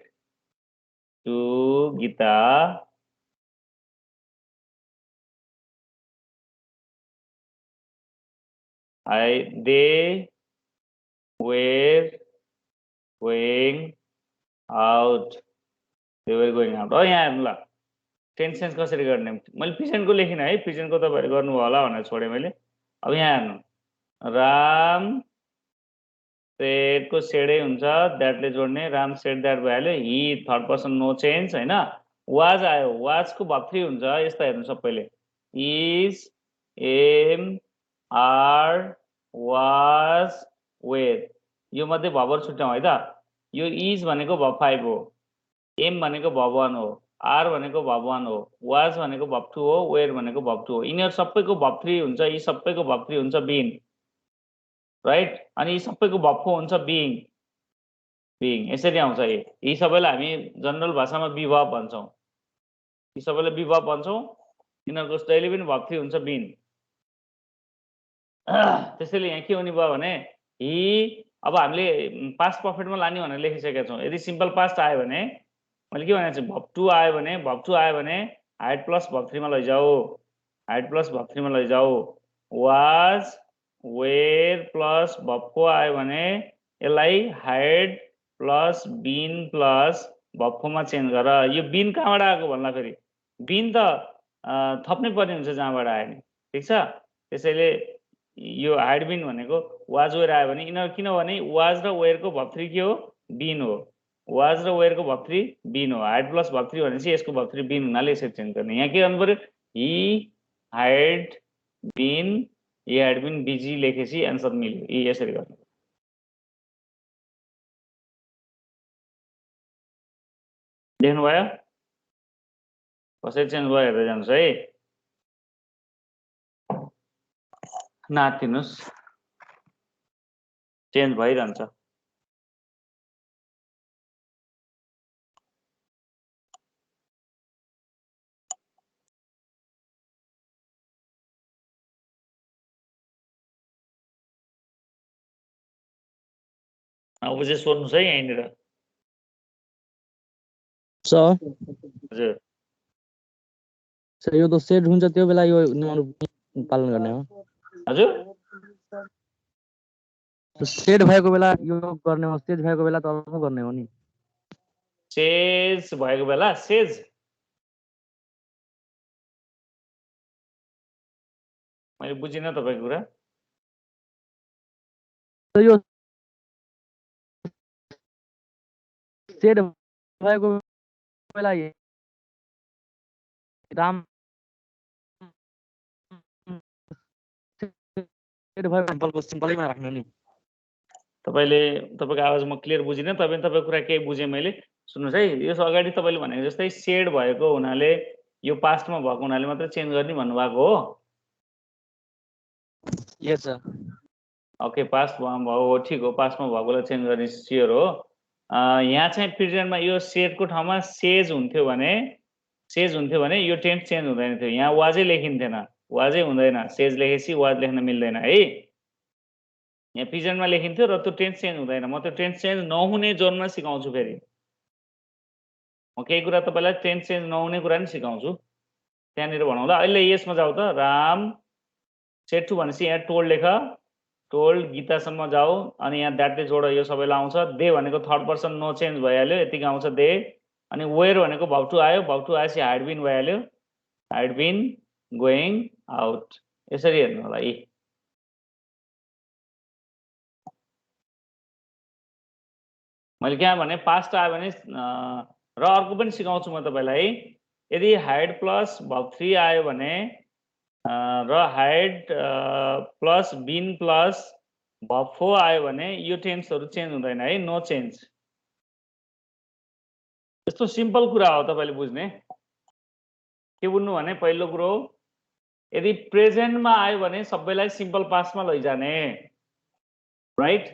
to Gita they were going out यहाँ हेर्नु ल टेन्स सेन्स कसरी गर्ने मैले प्रेजेन्टको लेखिनँ है प्रेजेन्टको तपाईँहरूले गर्नुभयो होला भनेर छोडेँ मैले अब यहाँ हेर्नु राम सेडको सेडै हुन्छ द्याटले जोड्ने राम सेड द्याट भइहाल्यो he third person no change होइन वाज आयो वाजको भर्ब 3 हुन्छ यस्ता हेर्नु सबैले is am are was were यो मध्ये भर्बहरु छुट्याउँ है त यो इज भनेको भर्ब 5 हो एम भनेको भर्ब 1 हो आर भनेको भर्ब 1 हो वाज भनेको भर्ब 2 हो वेयर भनेको भर्ब 2 हो यिनीहरु सबैको भर्ब 3 हुन्छ यी सबैको भर्ब 3 हुन्छ बीइङ राइट अनि यी सबैको भर्ब 4 हुन्छ बीइङ यसरी आउँछ यी सबैलाई हामी जनरल भाषामा बी भर्ब भन्छौं यी सबैलाई बी भर्ब भन्छौं यिनीहरुको जहिले पनि भर्ब 3 हुन्छ बीइङ त्यसैले यहाँ के हुने भयो भने हि अब हामीले पास्ट पर्फेक्टमा लाने भनेर लेखिसकेका छौं यदि सिम्पल पास्ट आयो भने मैले के भनेको छु भर्ब 2 आयो भने हाइड प्लस भर्ब 3 मा लैजाऊ हाइड प्लस भर्ब 3 मा लैजाऊ वाज वेयर प्लस भर्ब 4 आयो भने यसलाई had plus been plus verb 4 मा चेन्ज गर यो बीन कहाँबाट आएको भन्ला फेरि बीन त थप्नै पर्ने हुन्छ जहाँबाट आयो नि ठीक छ त्यसैले यो हाइड बीन भनेको वाज वेयर आयो भने यिनीहरु किनभने वाज र वेयर को भर्ब 3 के हो बीन हो वाज र वेयर को भर्ब 3 बीन हो हाड प्लस भर्ब 3 भनेपछि यसको भर्ब 3 बीन हुनाले यसरी चेन्ज गर्ने यहाँ के गर्नु पर्यो ही had been busy लेखेपछि आन्सर मिल्यो यी यसरी गर्नु देख्नु भयो कसरी चेन्ज भयो हेर्दै जानुस् है नातिनुस् चेन्ज भइरहन्छ अब चाहिँ सोध्नुस् है यहीँनिर सर हजुर सर यो त सेड हुन्छ त्यो बेला यो नियम पालन गर्ने हो हजुर सेड भएको बेला यो गर्ने हो सेज भएको बेला त अर्को गर्ने हो नि सेज भएको बेला सेज मैले बुझिनँ तपाईको कुरा त यो सेड भएको बेला राम सेड भएको सिम्पलैमा राख्नु नि तपाईले तपाईको आवाज म क्लियर बुझिनँ तपाईको कुरा केही बुझेँ मैले सुन्नुस् है यस अगाडि तपाईले भनेको जस्तै सेड भएको हुनाले यो पास्टमा भएको हुनाले मात्र चेन्ज गर्ने भन्नुभएको हो यस सर ओके पास्टमा भएको हो ठीक हो पास्टमा भएकोलाई चेन्ज गर्ने स्योर हो यहाँ चाहिँ प्रेजेन्टमा यो सेडको ठाउँमा सेज हुन्थ्यो भने यो टेन्स चेन्ज हुँदैन थियो यहाँ वाजै लेखिन्थेन वाजै हुँदैन सेज लेखेपछि वाज लेख्न मिल्दैन है यहाँ प्रेजेन्टमा लेखिन्थ्यो र त्यो टेन्स चेन्ज हुँदैन म त्यो टेन्स चेन्ज नहुने जोनमा सिकाउँछु फेरि म केही कुरा तपाईलाई टेन्स चेन्ज नहुने कुरा नि सिकाउँछु त्यहाँनिर भनौँला अहिले यसमा जाऊ त राम सेड टु भनेपछि यहाँ टोल्ड लेख टोल्ड गीतासम्म जाऊ अनि यहाँ द्याटले जोड यो सबैलाई आउँछ दे भनेको थर्ड पर्सन नो चेन्ज भइहाल्यो यतिकै आउँछ दे अनि वेयर भनेको भर्ब टु आयो भर्ब टु आएपछि ह्याड बिन भइहाल्यो ह्याड बिन गोइङ आउट यसरी हेर्नु होला यी मैले क्या भने पास्ट आयो भने र अर्को पनि सिकाउँछु म तपाईलाई यदि ह्याड प्लस भर्ब 3 आयो भने र had plus been plus verb 4 आयो भने यो टेन्सहरु चेन्ज हुँदैन है नो चेन्ज यस्तो सिम्पल कुरा हो तपाईले बुझ्ने के बुझ्नु भने पहिलो कुरो यदि प्रेजेन्टमा आयो भने सबैलाई सिम्पल पास्टमा लैजाने राइट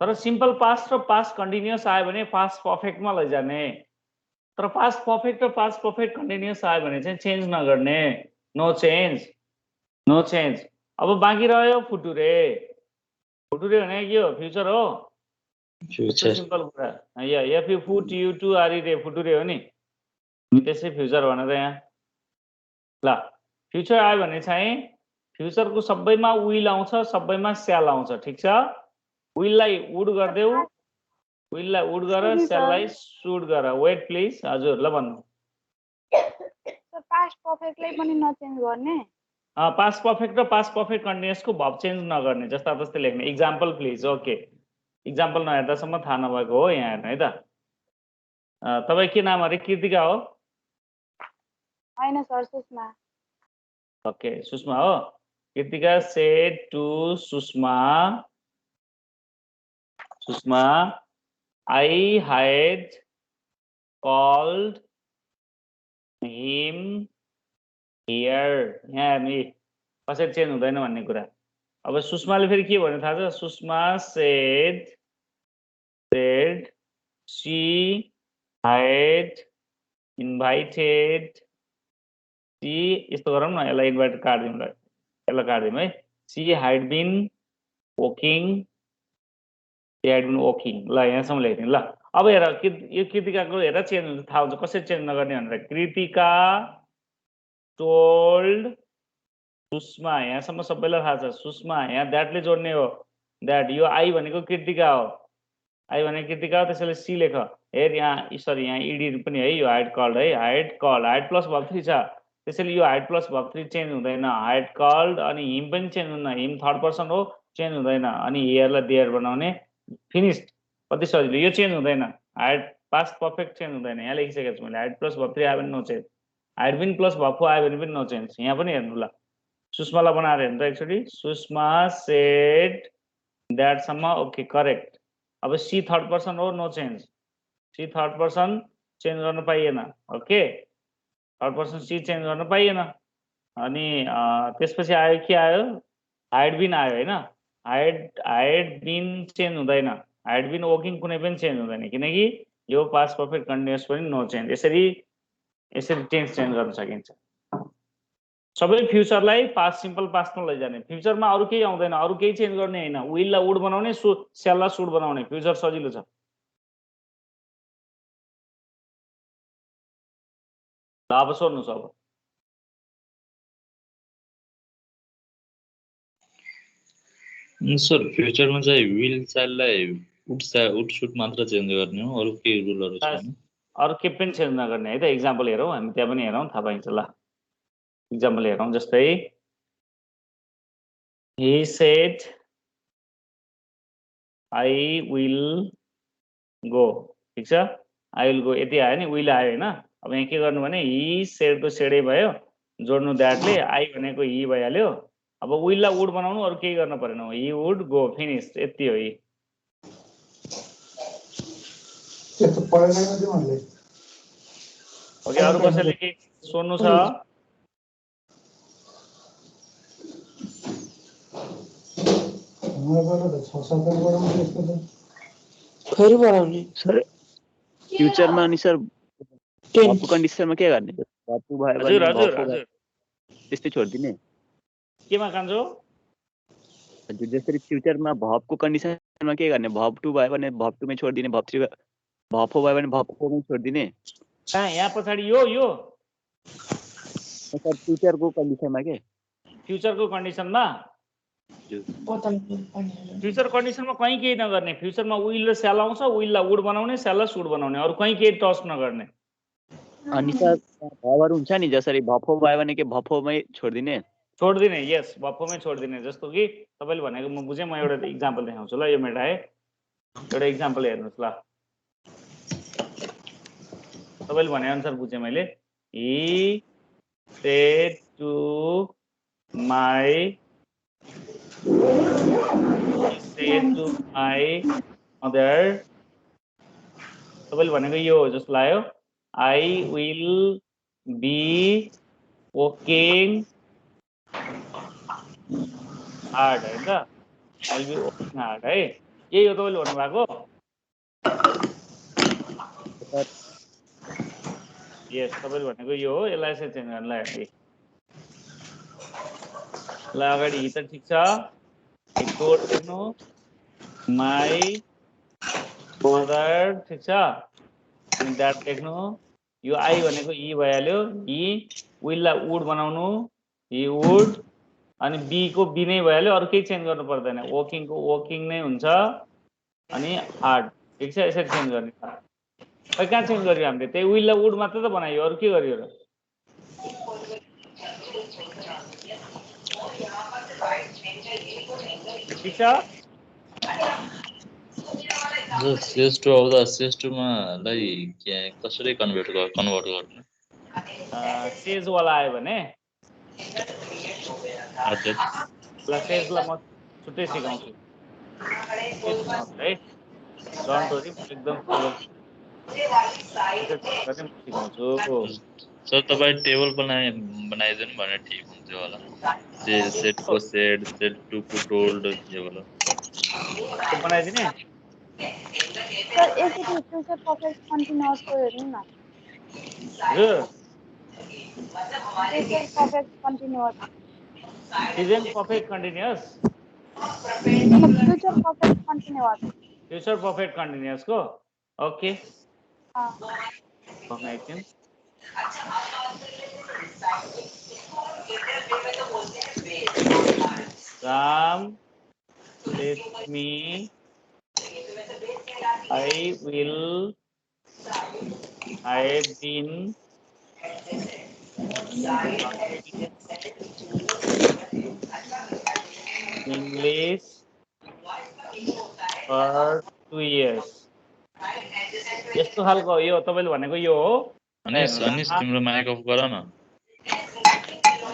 तर सिम्पल पास्ट र पास्ट कन्टिन्युअस आयो भने पास्ट पर्फेक्टमा लैजाने तर पास्ट पर्फेक्ट र पास्ट पर्फेक्ट कन्टिन्युअस आयो भने चाहिँ चेन्ज नगर्ने नो चेन्ज अब बाँकी रह्यो फुटुरे भने के हो फ्युचर हो फ्युचर सिम्पल कुरा या इफ यु फुट यु टु आर रे फुटुरे हो नि त्यसै फ्युचर भनेर यहाँ ल फ्युचर आयो भने चाहिँ फ्युचरको सबैमा विल आउँछ सबैमा स्याल आउँछ ठीक छ विललाई वुड गर्देऊ विललाई वुड गर स्याललाई शुड गर वेट प्लिज हजुर ल भन्नु पास्ट पर्फेक्टलाई पनि नचेन्ज गर्ने पास्ट पर्फेक्ट र पास्ट पर्फेक्ट कन्टिन्युअसको भर्ब चेन्ज नगर्ने जस्ता तस्तै लेख्ने इक्जाम्पल प्लिज ओके इक्जाम्पल नहेर्दासम्म थाहा नभएको हो यहाँ हेर्नु है त तपाईँ के नाम अरे कृतिका हो हैन सर सुषमा ओके सुषमा हो Kritika said to Sushma I had called him here यहाँ हेर्नु कसरी चेन्ज हुँदैन भन्ने कुरा अब सुषमाले फेरि के भन्नु थाहा छ Sushma said she had invited she यस्तो गरौँ न यसलाई इन्भाइट काट्दिउँ ल यसलाई काट्दिउँ है she had been walking ल यहाँसम्म लेख्दिउँ ल अब हेर यो कृतिकाको हेर चेन्ज हुन्छ थाहा हुन्छ कसरी चेन्ज नगर्ने भनेर कृतिका टोल्ड सुषमा यहाँसम्म सबैलाई थाहा छ सुषमा यहाँ द्याटले जोड्ने हो द्याट यो आई भनेको कृतिका हो आई भनेको कृतिका हो त्यसैले सी लेख हेर यहाँ सरी यहाँ इडी पनि है यो हाइड कल्ड है हाइड प्लस भर्ब 3 छ त्यसैले यो हाइड प्लस भर्ब 3 चेन्ज हुँदैन हाइड कल्ड अनि हिम पनि चेन्ज हुँदैन हिम थर्ड पर्सन हो चेन्ज हुँदैन अनि हियरलाई देयर बनाउने फिनिस्ड कति सजिलो यो चेन्ज हुँदैन हाइड पास्ट पर्फेक्ट चेन्ज हुँदैन यहाँ लेखिसकेको छु मैले हाइड प्लस भर्ब 3 आयो भने नो चेन्ज हाइड बिन प्लस भर्ब 4 आयो भने पनि नो चेन्ज यहाँ पनि हेर्नु ल सुषमालाई बनाएर हेर्नु त एकचोटि सुषमा सेड दैट सम्म ओके करेक्ट अब सी थर्ड पर्सन हो no change she third person change गर्न पाइएन okay third person she change गर्न पाइएन अनि त्यसपछि आयो के आयो हाइड बिन आयो हैन हाइड बिन चेन्ज हुँदैन हाइड बिन वर्किङ कुनै पनि चेन्ज हुँदैन किनकि यो पास्ट पर्फेक्ट कन्टिन्युअस पनि नो चेन्ज यसरी टेन्स चेन्ज गर्न सकिन्छ सबै फ्युचरलाई पास्ट सिम्पल पास्टमा लैजाने फ्युचरमा अरु केही आउँदैन अरु केही चेन्ज गर्ने हैन विललाई वुड बनाउने सेललाई शुड बनाउने फ्युचर सजिलो छ अब सोध्नुस् अब सर फ्युचरमा चाहिँ विल चाइल्डलाई उड सुट मात्र चेन्ज गर्ने हो अरु केही रुलहरु छैन अरु के पनि चेन्ज नगर्ने है त एक्जाम्पल हेरौँ हामी त्यहाँ पनि हेरौँ थाहा पाइन्छ ल एक्जाम्पल हेरौँ जस्तै he said I will go ठीक छ I will go यति आयो नि will आयो हैन अब यहाँ के गर्नु भने he said को सेडै भयो जोड्नु दैटले I भनेको he भइहाल्यो अब will ला would बनाउनु अरु केही गर्न पर्दैन he would go finish यति हो ही त्यस्तो पढेन नि तिमीहरुले ओके अरु कसैले के सोध्नु छ खैर बनाउने सर फ्युचरमा अनि सर भर्बको कन्डिसनमा के गर्ने भर्ब भयो हजुर भने हजुर भर्ब हजुर त्यस्तै छोड्दिने केमा कान्छो हजुर जसरी फ्युचरमा भर्बको कन्डिसनमा के गर्ने भर्ब 2 भयो भने भर्ब 2 मै छोड्दिने भर्ब 3 भर्ब 4 भयो भने भर्ब 4 मै छोड्दिने कहाँ यहाँ पछाडी यो सर फ्युचरको कन्डिसनमा के फ्युचरको कन्डिसनमा फ्युचर कन्डिसनमा कहीं केही नगर्ने फ्युचरमा विल र सेल आउँछ विललाई वुड बनाउने सेललाई शुड बनाउने अरु कहीं केही टच नगर्ने अनि सर भर्बहरु हुन्छ नि जसरी भर्ब 4 भयो भने के भर्ब 4 मै छोड्दिने यस भर्ब 4 मै छोड्दिने जस्तो कि तपाईले भनेको म बुझे म एउटा एक्जाम्पल देखाउँछु ल यो मेटाए एउटा एक्जाम्पल हेर्नुस् ल तपाईले भने अनुसार बुझे मैले he said to my mother तपाईले भनेको यो हो जस्तो लाग्यो I will be working hard है त I will be working hard है यही हो तपाईले भन्नु भएको यस तपाईले भनेको यो हो यसलाई चाहिँ चेन्ज गर्नलाई ल अगाडि हि त ठीक छ एक कोड लेख्नु my mother ठीक छ अनि दैट लेख्नु यो आई भनेको ई भइहाल्यो ई विल ला वुड बनाउनु ही वुड अनि बी को बी नै भइहाल्यो अरु केही चेन्ज गर्नु पर्दैन वर्किङ को वर्किङ नै हुन्छ अनि हार्ड ठीक छ यसरी चेन्ज गर्ने खै कहाँ चेन्ज गर्यो हामीले त्यही विल ला वुड मात्र त बनायो अरु के गर्यो र ठीक छ जो सेस टु आउँदा सेस टु मा लाई के कसरी कन्भर्ट गर्ने सेज वाला आयो भने हजुर ल सेज ला म छुट्टै सिकाउँछु है डन्ट वरी एकदम सिकाउँछु सर तपाईँ टेबल बनाइदिनु भने ठिक हुन्थ्यो होला सेट को सेट सेट टु को टोल्ड यो होला बनाइदिने सर एकचोटि फ्युचर पर्फेक्ट कन्टिन्युअस को हेर्नु न हजुर future perfect continuous present perfect continuous future perfect continuous को ओके बनाइदिनु Ram let me I have been English for 2 years यस्तो खालको यो तपाईले भनेको यो हो अनिस अनिस तिम्रो माइक अफ गर न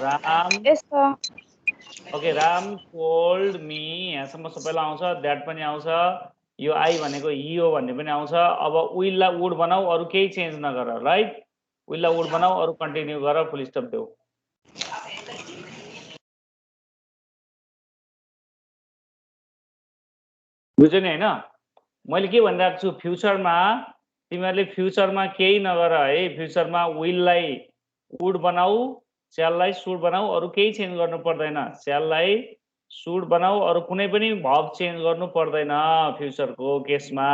Ram Yes, sir. Okay Ram told me यहाँसम्म सबैलाई आउँछ द्याट पनि आउँछ यो आई भनेको ही हो भन्ने पनि आउँछ अब विललाई वुड बनाऊ अरु केही चेन्ज नगर राइट विललाई वुड बनाऊ अरु कन्टिन्यू गर फुल स्टप देऊ बुझ्यो नि हैन मैले के भनिरहेको छु फ्युचरमा तिमीहरूले फ्युचरमा केही नगर है फ्युचरमा विललाई वुड बनाऊ स्याललाई सुड बनाऊ अरु केही चेन्ज गर्नु पर्दैन स्याललाई सुड बनाऊ अरु कुनै पनि भर्ब चेन्ज गर्नु पर्दैन फ्युचरको केसमा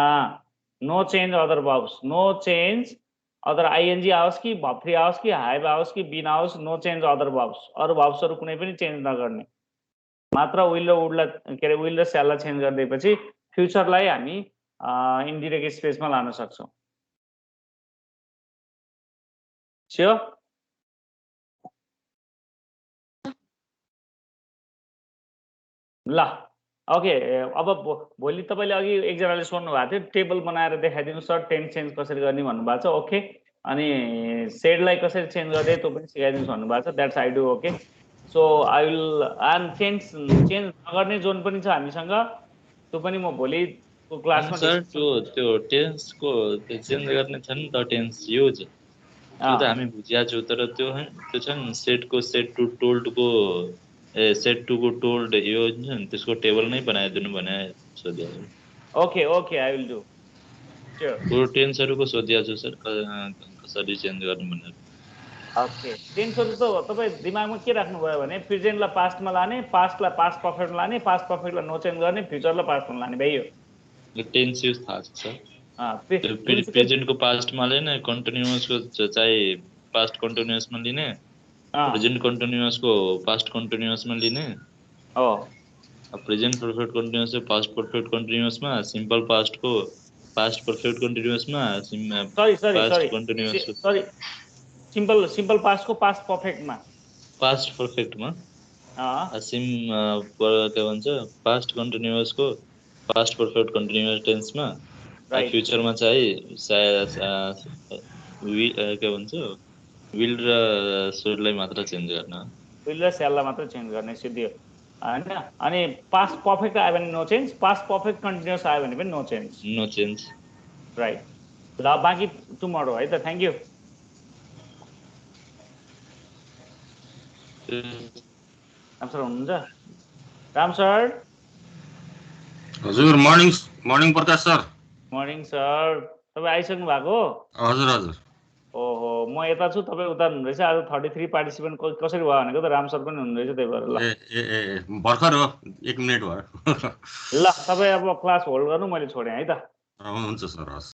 no change other verbs no change other ING आओस् कि भर्ब 3 आओस् कि हाइभ आओस् कि बीन आओस् नो चेन्ज अदर भर्ब्स अरु भर्ब्सहरु कुनै पनि चेन्ज नगर्ने मात्र विल र वुडलाई के रे विल र स्याललाई चेन्ज गरिदिएपछि फ्युचरलाई हामी इन्डिरेक्ट स्पेसमा लान सक्छौं स्योर ल ओके अब भोलि तपाईले अघि एकजनाले सोध्नु भएको थियो टेबल बनाएर देखाइदिनु सर टेन्स चेन्ज कसरी गर्ने भन्नु भएको छ ओके अनि सेडलाई कसरी चेन्ज गर्दै त्यो पनि सिकाइदिनु भन्नु भएको छ that's I do okay so I will and change नगर्ने जोन पनि छ हामीसँग त्यो पनि म भोलिको क्लासमा सर त्यो टेन्सको त्यो चेन्ज गर्ने छ नि त टेन्स युज त्यो त हामी बुझिया छौ तर त्यो छ नि सेटको सेट टु टोल्डको सेट टु को टोल्ड यो त्यसको टेबल नै बनाइदिनु भने सोध्या okay okay I will do sure पुरो टेन्सहरुको सोध्या छु सर कसरी चेन्ज गर्नु भनेर ओके टेन्सहरु त तपाई दिमागमा के राख्नु भयो भने प्रेजेन्टलाई पास्टमा लाने पास्टलाई पास्ट पर्फेक्टमा लाने पास्ट पर्फेक्टलाई नो चेन्ज गर्ने फ्युचरलाई पास्टमा लाने भइयो टेन्स युज थाहा छ सर प्रेजेन्टको पास्टमा लिने कन्टिन्युअसको चाहिँ पास्ट कन्टिन्युअसमा लिने प्रेजेन्ट कन्टिन्युअसको पास्ट कन्टिन्युअसमा लिने हो present perfect continuous past perfect कन्टिन्युअसमा सिम्पल पास्टको पास्ट पर्फेक्ट कन्टिन्युअसमा पास्ट कन्टिन्युअस सरी सिम्पल पास्टको पास्ट पर्फेक्टमा पास्ट पर्फेक्टमा के भन्छ पास्ट कन्टिन्युअसको पास्ट पर्फेक्ट कन्टिन्युअस टेन्समा फ्युचरमा चाहिँ के भन्छ विल र सुडलाई मात्र चेन्ज गर्न विल र स्याललाई मात्र चेन्ज गर्ने सिधै हैन अनि पास्ट पर्फेक्ट आयो भने no change past perfect continuous आयो भने पनि नो चेन्ज राइट ल बाँकी टुमरो है त थ्यांक यू राम सर हुनुहुन्छ राम सर हजुर मर्निङ प्रकाश सर मर्निङ सर तपाई आइसक्नु भएको हजुर हजुर ओहो म यता छु तपाई उता हुनुहुन्छ आज 33 पार्टिसिपेन्ट कसरी भयो भनेको त राम सर पनि हुनुहुन्छ त्यही भएर ल ए भर्खर हो 1 मिनेट भयो ल तपाई अब क्लास होल्ड गर्नु मैले छोडे है त हुन्छ सर हस्